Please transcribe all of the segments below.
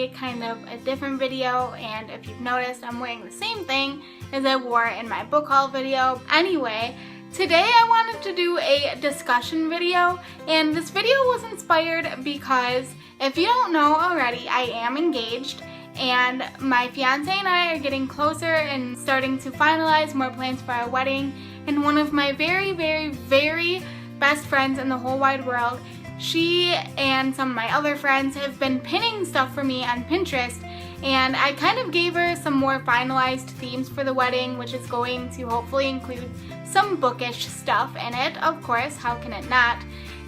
today kind of a different video, and if you've noticed, I'm wearing the same thing as I wore in my book haul video. Anyway, today I wanted to do a discussion video, and this video was inspired because if you don't know already, I am engaged, and my fiance and I are getting closer and starting to finalize more plans for our wedding. And one of my very, very, very best friends in the whole wide world, she and some of my other friends have been pinning stuff for me on Pinterest, and I kind of gave her some more finalized themes for the wedding, which is going to hopefully include some bookish stuff in it, of course, how can it not?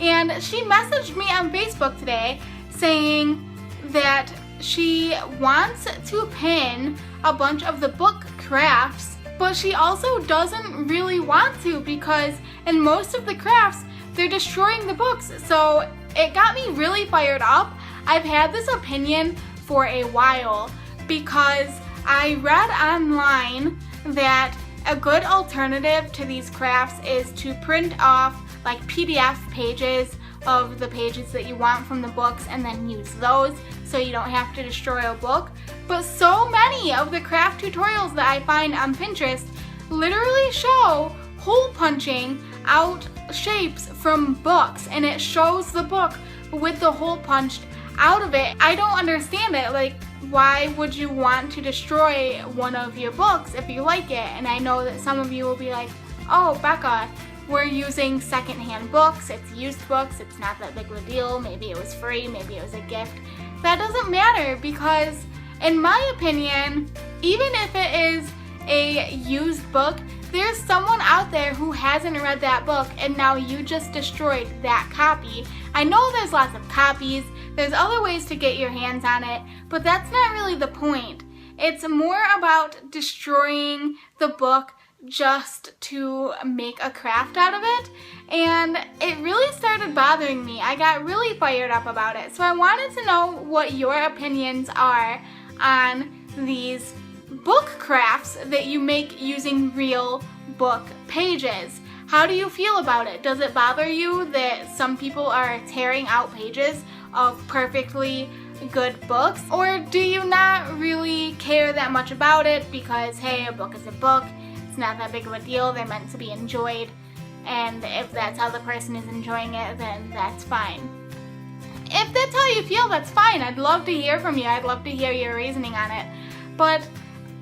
And she messaged me on Facebook today saying that she wants to pin a bunch of the book crafts, but she also doesn't really want to because in most of the crafts, they're destroying the books. So it got me really fired up. I've had this opinion for a while because I read online that a good alternative to these crafts is to print off like PDF pages of the pages that you want from the books and then use those so you don't have to destroy a book. But so many of the craft tutorials that I find on Pinterest literally show hole punching out shapes from books, and it shows the book with the hole punched out of it. I don't understand it. Like, why would you want to destroy one of your books if you like it? And I know that some of you will be like, oh, Becca, we're using secondhand books, it's used books, it's not that big of a deal, maybe it was free, maybe it was a gift. That doesn't matter because, in my opinion, even if it is a used book, there's someone out there who hasn't read that book and now you just destroyed that copy. I know there's lots of copies, there's other ways to get your hands on it, but that's not really the point. It's more about destroying the book just to make a craft out of it, and it really started bothering me. I got really fired up about it, so I wanted to know what your opinions are on these book crafts that you make using real book pages. How do you feel about it? Does it bother you that some people are tearing out pages of perfectly good books? Or do you not really care that much about it because, hey, a book is a book, it's not that big of a deal, they're meant to be enjoyed, and if that's how the person is enjoying it, then that's fine. If that's how you feel, that's fine. I'd love to hear from you. I'd love to hear your reasoning on it. But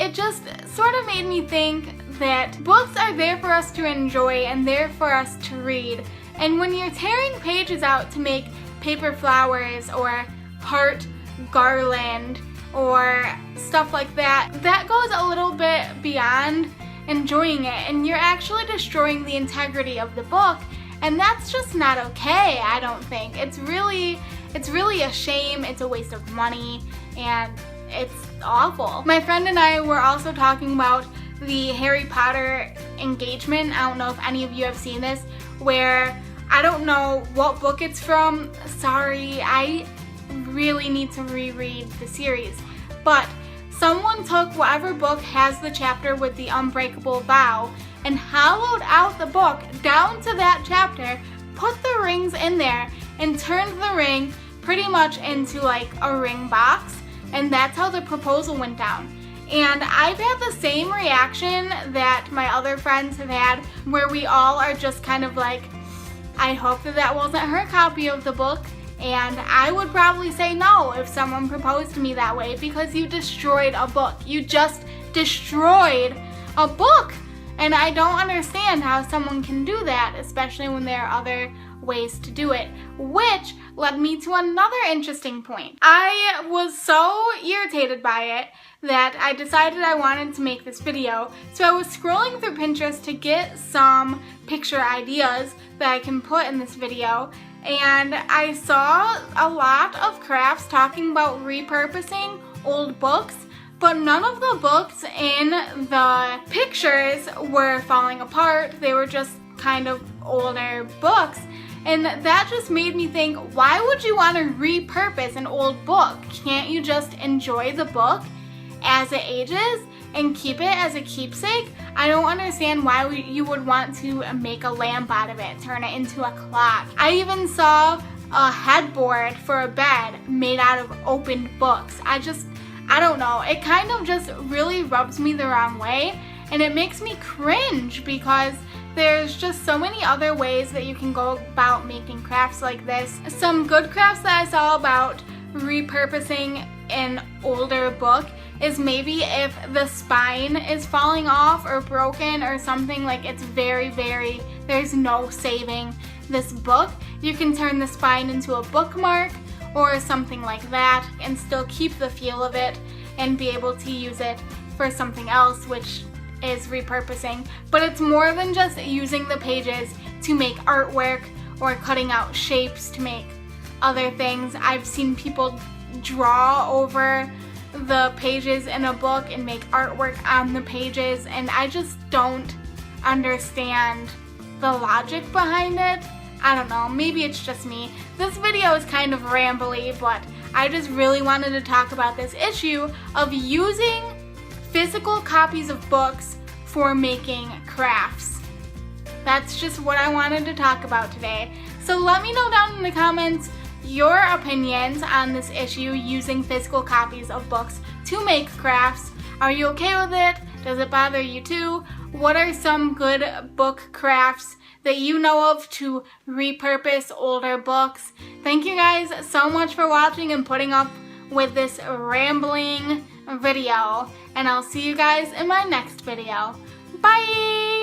it just sort of made me think that books are there for us to enjoy and there for us to read. And when you're tearing pages out to make paper flowers or heart garland or stuff like that, that goes a little bit beyond enjoying it, and you're actually destroying the integrity of the book, and that's just not okay, I don't think. It's really a shame, it's a waste of money, and it's awful. My friend and I were also talking about the Harry Potter engagement. I don't know if any of you have seen this, where I don't know what book it's from. Sorry, I really need to reread the series. But someone took whatever book has the chapter with the unbreakable vow and hollowed out the book down to that chapter, put the rings in there, and turned the ring pretty much into like a ring box. And that's how the proposal went down. And I've had the same reaction that my other friends have had, where we all are just kind of like, I hope that that wasn't her copy of the book. And I would probably say no if someone proposed to me that way, because you destroyed a book. You just destroyed a book. And I don't understand how someone can do that, especially when there are other ways to do it. Which led me to another interesting point. I was so irritated by it that I decided I wanted to make this video. So I was scrolling through Pinterest to get some picture ideas that I can put in this video, and I saw a lot of crafts talking about repurposing old books, but none of the books in the pictures were falling apart. They were just kind of older books. And that just made me think, why would you want to repurpose an old book? Can't you just enjoy the book as it ages and keep it as a keepsake? I don't understand why you would want to make a lamp out of it, turn it into a clock. I even saw a headboard for a bed made out of opened books. I don't know. It kind of just really rubs me the wrong way, and it makes me cringe because there's just so many other ways that you can go about making crafts like this. Some good crafts that I saw about repurposing an older book is maybe if the spine is falling off or broken or something, like it's there's no saving this book, you can turn the spine into a bookmark or something like that and still keep the feel of it and be able to use it for something else, which is repurposing. But it's more than just using the pages to make artwork or cutting out shapes to make other things. I've seen people draw over the pages in a book and make artwork on the pages, and I just don't understand the logic behind it. I don't know, maybe it's just me. This video is kind of rambly, but I just really wanted to talk about this issue of using physical copies of books for making crafts. That's just what I wanted to talk about today. So let me know down in the comments your opinions on this issue, using physical copies of books to make crafts. Are you okay with it? Does it bother you too? What are some good book crafts that you know of to repurpose older books? Thank you guys so much for watching and putting up with this rambling video, and I'll see you guys in my next video. Bye!